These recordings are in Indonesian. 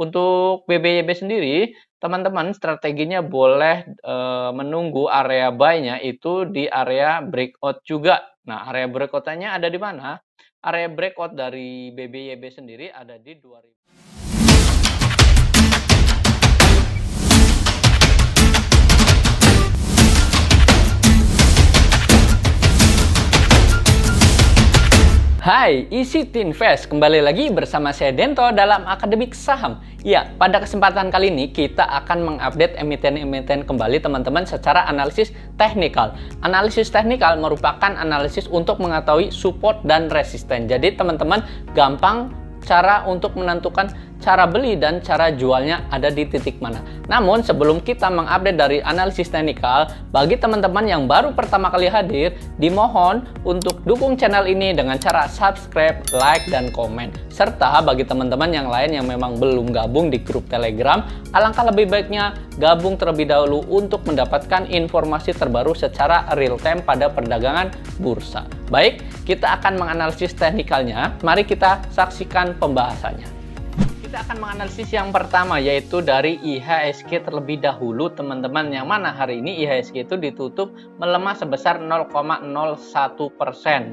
Untuk BBYB sendiri, teman-teman strateginya boleh menunggu area buy-nya itu di area breakout juga. Nah, area breakout-nya ada di mana? Area breakout dari BBYB sendiri ada di 2000. Hai, Easy to Invest. Kembali lagi bersama saya Dento dalam Akademik Saham. Ya, pada kesempatan kali ini kita akan mengupdate emiten-emiten kembali teman-teman secara analisis teknikal. Analisis teknikal merupakan analisis untuk mengetahui support dan resisten. Jadi teman-teman gampang cara untuk menentukan cara beli dan cara jualnya ada di titik mana. Namun sebelum kita mengupdate dari analisis teknikal, bagi teman-teman yang baru pertama kali hadir, dimohon untuk dukung channel ini dengan cara subscribe, like, dan komen. Serta bagi teman-teman yang lain yang memang belum gabung di grup Telegram, alangkah lebih baiknya gabung terlebih dahulu untuk mendapatkan informasi terbaru secara real time pada perdagangan bursa. Baik, kita akan menganalisis teknikalnya. Mari kita saksikan pembahasannya. Kita akan menganalisis yang pertama, yaitu dari IHSG terlebih dahulu teman-teman, yang mana hari ini IHSG itu ditutup melemah sebesar 0,01%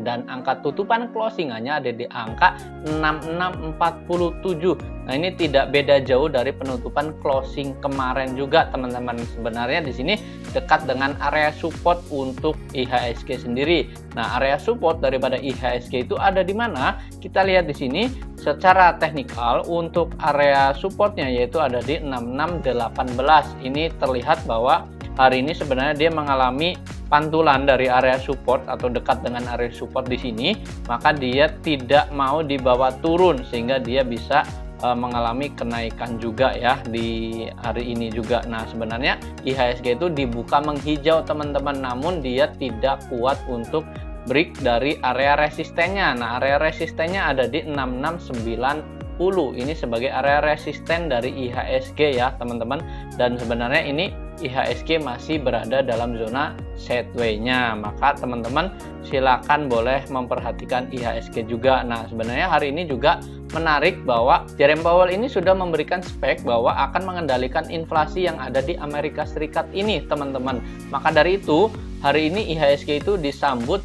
dan angka tutupan closingannya ada di angka 6647. Nah, ini tidak beda jauh dari penutupan closing kemarin juga teman-teman. Sebenarnya di sini dekat dengan area support untuk IHSG sendiri. Nah, area support daripada IHSG itu ada di mana? Kita lihat di sini secara teknikal untuk area supportnya yaitu ada di 6618. Ini terlihat bahwa hari ini sebenarnya dia mengalami pantulan dari area support atau dekat dengan area support di sini, maka dia tidak mau dibawa turun sehingga dia bisa mengalami kenaikan juga ya di hari ini juga. Nah, sebenarnya IHSG itu dibuka menghijau teman-teman, namun dia tidak kuat untuk break dari area resistennya. Nah, area resistennya ada di 6690. Ini sebagai area resisten dari IHSG ya teman-teman, dan sebenarnya ini IHSG masih berada dalam zona sideways-nya, maka teman-teman silakan boleh memperhatikan IHSG juga. Nah, sebenarnya hari ini juga menarik bahwa Jerome Powell ini sudah memberikan spek bahwa akan mengendalikan inflasi yang ada di Amerika Serikat ini teman-teman. Maka dari itu hari ini IHSG itu disambut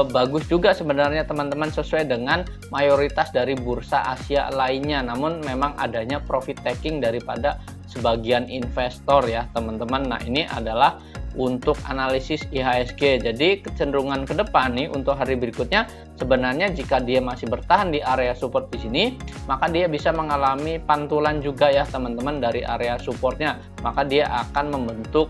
bagus juga sebenarnya teman-teman, sesuai dengan mayoritas dari bursa Asia lainnya. Namun memang adanya profit taking daripada sebagian investor ya teman-teman. Nah, ini adalah untuk analisis IHSG. Jadi kecenderungan ke depan nih untuk hari berikutnya sebenarnya jika dia masih bertahan di area support di sini, maka dia bisa mengalami pantulan juga ya teman-teman dari area supportnya. Maka dia akan membentuk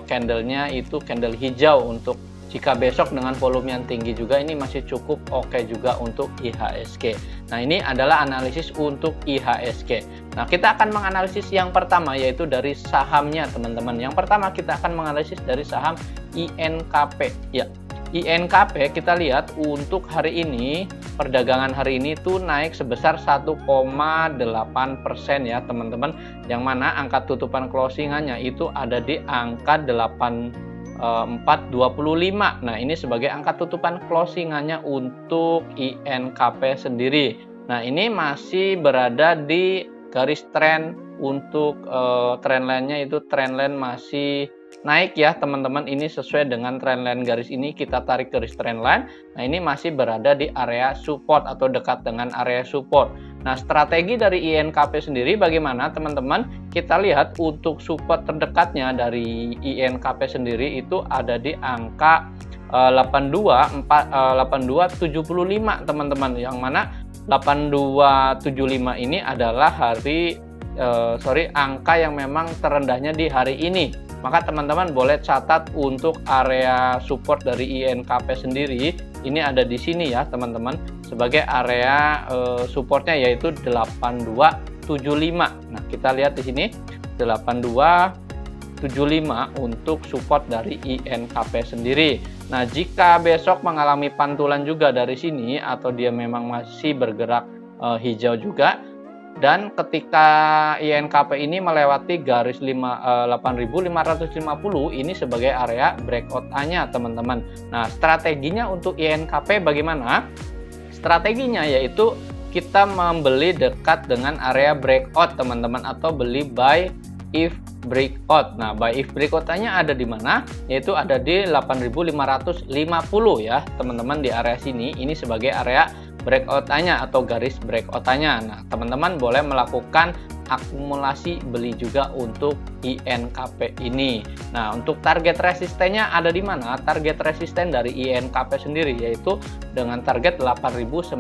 candlenya itu candle hijau. Untuk jika besok dengan volume yang tinggi juga, ini masih cukup oke juga untuk IHSG. Nah, ini adalah analisis untuk IHSG. Nah, kita akan menganalisis yang pertama yaitu dari sahamnya teman-teman. Yang pertama kita akan menganalisis dari saham INKP. Ya, INKP kita lihat untuk hari ini, perdagangan hari ini tuh naik sebesar 1,8% ya teman-teman. Yang mana angka tutupan closingannya itu ada di angka 425. Nah, ini sebagai angka tutupan closingannya untuk INKP sendiri. Nah, ini masih berada di garis tren untuk trendline-nya itu trendline masih naik ya teman-teman. Ini sesuai dengan trendline garis ini, kita tarik garis trendline. Nah, ini masih berada di area support atau dekat dengan area support. Nah, strategi dari INKP sendiri bagaimana teman-teman? Kita lihat untuk support terdekatnya dari INKP sendiri itu ada di angka 8275 teman-teman, yang mana 8275 ini adalah angka yang memang terendahnya di hari ini. Maka teman-teman boleh catat untuk area support dari INKP sendiri ini ada di sini ya teman-teman, sebagai area supportnya yaitu 8275. Nah, kita lihat di sini 8275 untuk support dari INKP sendiri. Nah, jika besok mengalami pantulan juga dari sini atau dia memang masih bergerak hijau juga, dan ketika INKP ini melewati garis 8.550 ini sebagai area breakout A-nya teman-teman. Nah, strateginya untuk INKP bagaimana? Strateginya yaitu kita membeli dekat dengan area breakout teman-teman, atau beli buy if breakout. Nah, buy if breakout-nya ada di mana? Yaitu ada di 8.550 ya teman-teman, di area sini. Ini sebagai area breakout-nya atau garis breakout-nya. Nah, teman-teman boleh melakukan akumulasi beli juga untuk INKP ini. Nah, untuk target resistennya ada di mana? Target resisten dari INKP sendiri yaitu dengan target 8.900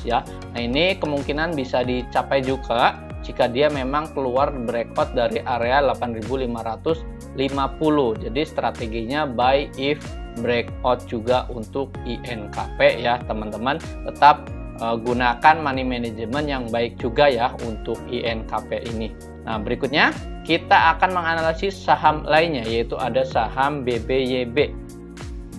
ya. Nah, ini kemungkinan bisa dicapai juga jika dia memang keluar breakout dari area 8.550. Jadi strateginya buy if breakout juga untuk INKP ya teman-teman. Tetap gunakan money management yang baik juga ya untuk INKP ini. Nah, berikutnya kita akan menganalisis saham lainnya, yaitu ada saham BBYB.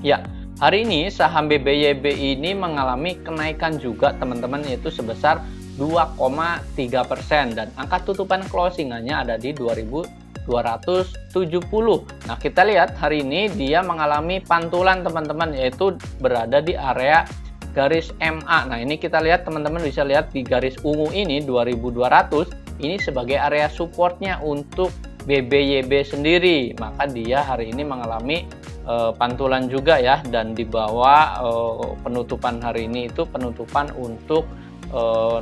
Ya, hari ini saham BBYB ini mengalami kenaikan juga teman-teman, yaitu sebesar 2,3%, dan angka tutupan closingannya ada di 2.270. Nah, kita lihat hari ini dia mengalami pantulan teman-teman, yaitu berada di area garis MA. Nah, ini kita lihat teman-teman bisa lihat di garis ungu ini 2200, ini sebagai area supportnya untuk BBYB sendiri. Maka dia hari ini mengalami pantulan juga ya, dan di bawah penutupan hari ini itu penutupan untuk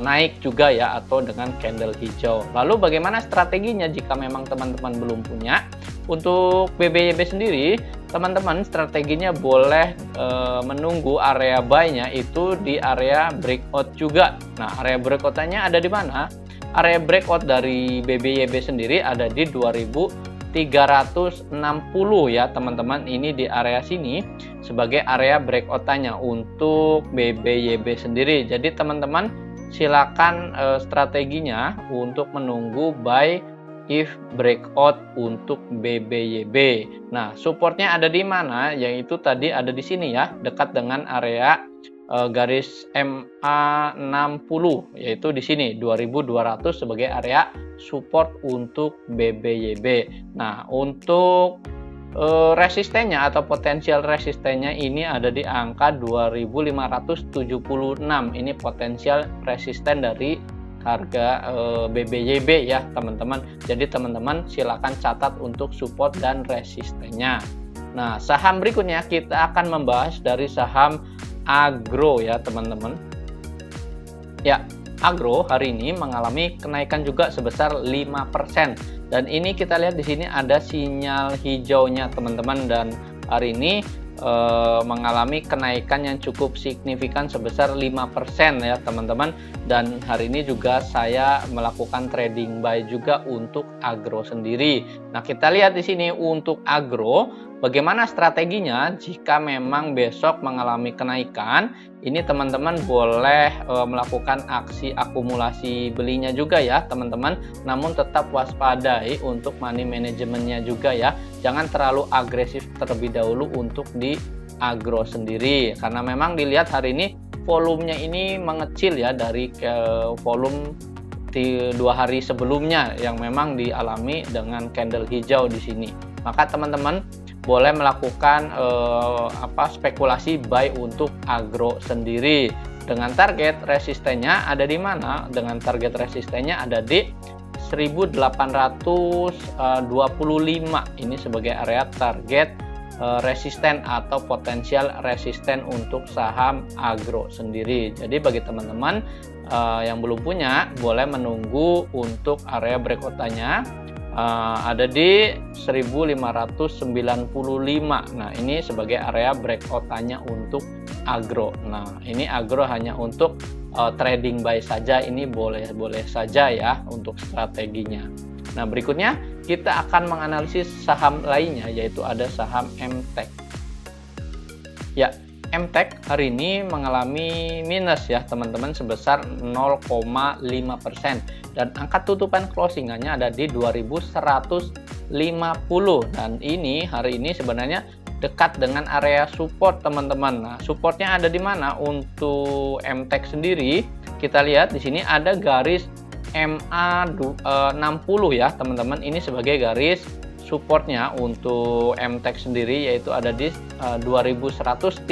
naik juga ya, atau dengan candle hijau. Lalu bagaimana strateginya jika memang teman-teman belum punya? Untuk BBYB sendiri, teman-teman strateginya boleh menunggu area buy-nya itu di area breakout juga. Nah, area breakout-nya ada di mana? Area breakout dari BBYB sendiri ada di 2.360 ya teman-teman. Ini di area sini sebagai area breakout-nya untuk BBYB sendiri. Jadi teman-teman silakan strateginya untuk menunggu buy if breakout untuk BBYB. Nah, supportnya ada di mana? Yaitu tadi ada di sini ya, dekat dengan area garis MA60, yaitu di sini 2200 sebagai area support untuk BBYB. Nah, untuk resistennya atau potensial resistennya ini ada di angka 2576. Ini potensial resisten dari harga BBYB ya teman-teman. Jadi teman-teman silakan catat untuk support dan resistennya. Nah, saham berikutnya kita akan membahas dari saham Agro ya teman-teman. Ya, Agro hari ini mengalami kenaikan juga sebesar 5%, dan ini kita lihat di sini ada sinyal hijaunya teman-teman, dan hari ini mengalami kenaikan yang cukup signifikan sebesar 5% ya teman-teman. Dan hari ini juga saya melakukan trading buy juga untuk Agro sendiri. Nah, kita lihat di sini untuk Agro bagaimana strateginya jika memang besok mengalami kenaikan. Ini teman-teman boleh melakukan aksi akumulasi belinya juga ya teman-teman, namun tetap waspadai untuk money manajemennya juga ya. Jangan terlalu agresif terlebih dahulu untuk di Agro sendiri, karena memang dilihat hari ini volumenya ini mengecil ya dari volume di 2 hari sebelumnya yang memang dialami dengan candle hijau di sini. Maka teman-teman boleh melakukan spekulasi buy untuk Agro sendiri. Dengan target resistennya ada di mana? Dengan target resistennya ada di 1825. Ini sebagai area target resisten atau potensial resisten untuk saham Agro sendiri. Jadi bagi teman-teman yang belum punya, boleh menunggu untuk area breakout-nya ada di 1595. Nah, ini sebagai area breakout-nya untuk Agro. Nah, ini Agro hanya untuk trading buy saja, ini boleh saja ya untuk strateginya. Nah, berikutnya kita akan menganalisis saham lainnya, yaitu ada saham MTEK. Ya, MTEK hari ini mengalami minus ya teman-teman sebesar 0,5%, dan angka tutupan closingannya ada di 2150, dan ini hari ini sebenarnya dekat dengan area support teman-teman. Nah, supportnya ada di mana untuk MTEK sendiri? Kita lihat di sini ada garis MA60 ya teman-teman. Ini sebagai garis supportnya untuk MTEK sendiri, yaitu ada di 2136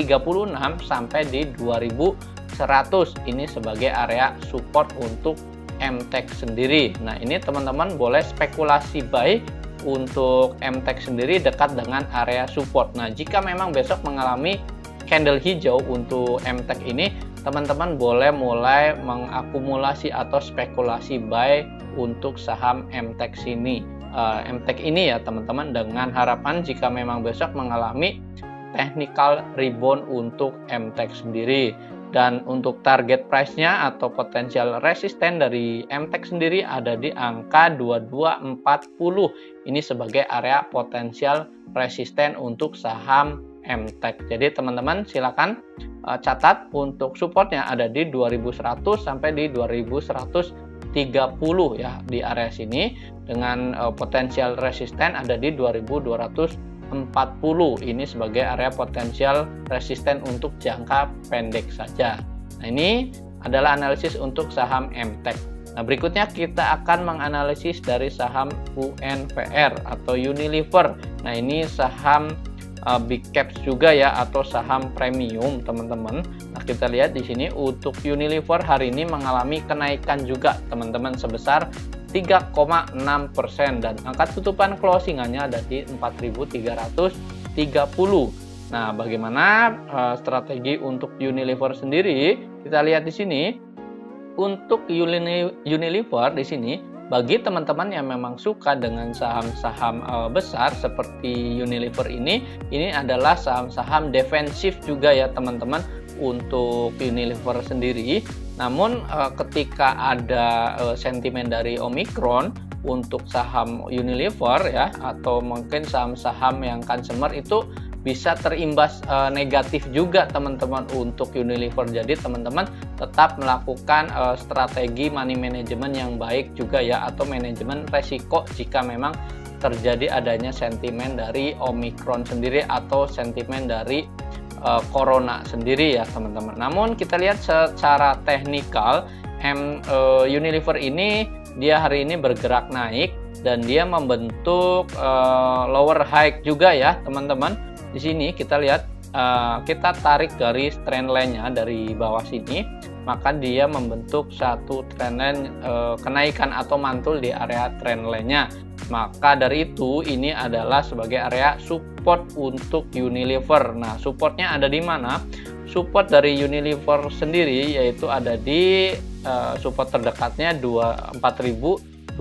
sampai di 2000 100 ini sebagai area support untuk MTEK sendiri. Nah, ini teman-teman boleh spekulasi buy untuk MTEK sendiri dekat dengan area support. Nah, jika memang besok mengalami candle hijau untuk MTEK ini, teman-teman boleh mulai mengakumulasi atau spekulasi buy untuk saham MTEK ini ya teman-teman, dengan harapan jika memang besok mengalami technical rebound untuk MTEK sendiri. Dan untuk target price-nya atau potensial resisten dari MTEK sendiri ada di angka 2240. Ini sebagai area potensial resisten untuk saham MTEK. Jadi teman-teman silakan catat untuk supportnya ada di 2100 sampai di 2130 ya, di area sini, dengan potensial resisten ada di 2240. Ini sebagai area potensial resisten untuk jangka pendek saja. Nah, ini adalah analisis untuk saham MTEK. Nah, berikutnya kita akan menganalisis dari saham UNPR atau Unilever. Nah, ini saham big caps juga ya, atau saham premium teman-teman. Nah, kita lihat di sini untuk Unilever hari ini mengalami kenaikan juga teman-teman sebesar 3,6% dan angka tutupan closingannya ada di 4.330. Nah, bagaimana strategi untuk Unilever sendiri? Kita lihat di sini. Untuk Unilever di sini, bagi teman-teman yang memang suka dengan saham-saham besar seperti Unilever ini adalah saham-saham defensif juga ya teman-teman untuk Unilever sendiri. Namun ketika ada sentimen dari Omicron untuk saham Unilever ya, atau mungkin saham-saham yang consumer itu bisa terimbas negatif juga teman-teman untuk Unilever. Jadi teman-teman tetap melakukan strategi money management yang baik juga ya, atau manajemen resiko jika memang terjadi adanya sentimen dari Omicron sendiri atau sentimen dari corona sendiri ya teman-teman. Namun kita lihat secara teknikal Unilever ini dia hari ini bergerak naik dan dia membentuk lower high juga ya teman-teman. Di sini kita lihat kita tarik garis trend line-nya dari bawah sini, maka dia membentuk satu trend line kenaikan atau mantul di area trend line-nya. Maka dari itu ini adalah sebagai area support untuk Unilever. Nah, supportnya ada di mana? Support dari Unilever sendiri yaitu ada di support terdekatnya 4.200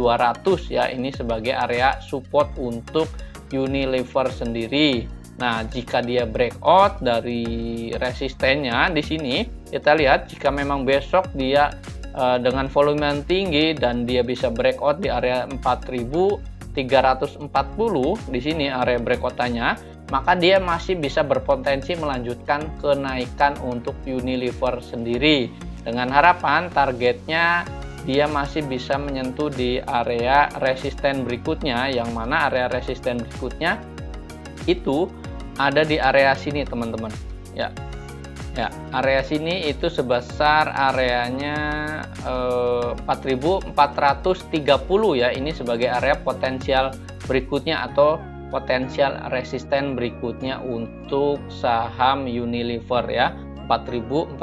ya. Ini sebagai area support untuk Unilever sendiri. Nah, jika dia breakout dari resistennya di sini, kita lihat jika memang besok dia dengan volume yang tinggi dan dia bisa breakout di area 4.340 di sini area breakoutannya, maka dia masih bisa berpotensi melanjutkan kenaikan untuk Unilever sendiri, dengan harapan targetnya dia masih bisa menyentuh di area resisten berikutnya, yang mana area resisten berikutnya itu ada di area sini teman-teman ya. Ya, area sini itu sebesar areanya 4.430 ya. Ini sebagai area potensial berikutnya atau potensial resisten berikutnya untuk saham Unilever ya. 4.430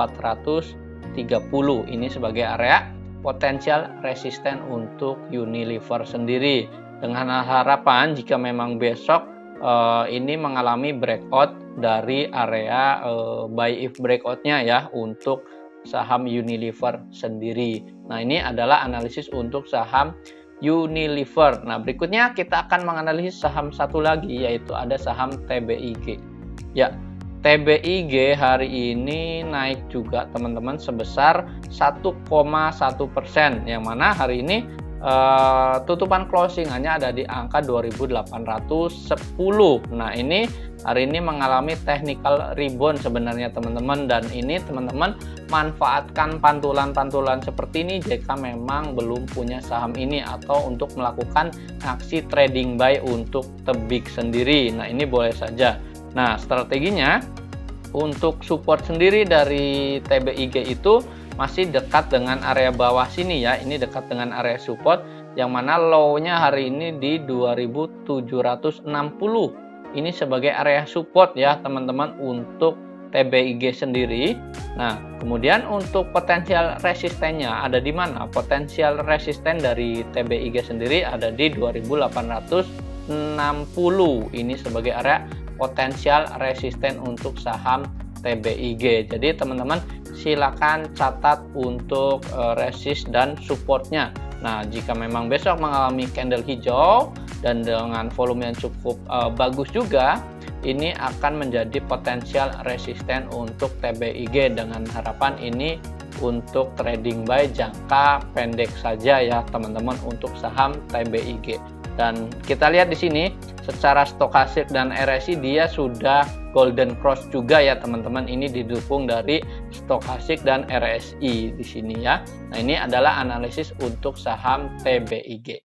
ini sebagai area potensial resisten untuk Unilever sendiri, dengan harapan jika memang besok ini mengalami breakout dari area buy if breakoutnya ya untuk saham Unilever sendiri. Nah, ini adalah analisis untuk saham Unilever. Nah, berikutnya kita akan menganalisis saham satu lagi, yaitu ada saham TBIG. Ya, TBIG hari ini naik juga teman-teman sebesar 1,1%, yang mana hari ini tutupan closingannya ada di angka 2.810. Nah, ini hari ini mengalami technical rebound sebenarnya teman-teman, dan ini teman-teman manfaatkan pantulan-pantulan seperti ini jika memang belum punya saham ini atau untuk melakukan aksi trading buy untuk TBIG sendiri. Nah, ini boleh saja. Nah, strateginya untuk support sendiri dari TBIG itu masih dekat dengan area bawah sini ya. Ini dekat dengan area support, yang mana low-nya hari ini di 2.760. Ini sebagai area support ya teman-teman untuk TBIG sendiri. Nah, kemudian untuk potensial resistennya ada di mana? Potensial resisten dari TBIG sendiri ada di 2860. Ini sebagai area potensial resisten untuk saham TBIG. Jadi teman-teman silakan catat untuk resist dan supportnya. Nah, jika memang besok mengalami candle hijau dan dengan volume yang cukup bagus juga, ini akan menjadi potensial resisten untuk TBIG, dengan harapan ini untuk trading buy jangka pendek saja ya teman-teman untuk saham TBIG. Dan kita lihat di sini secara stokastik dan RSI dia sudah golden cross juga ya teman-teman. Ini didukung dari stokastik dan RSI di sini ya. Nah, ini adalah analisis untuk saham TBIG.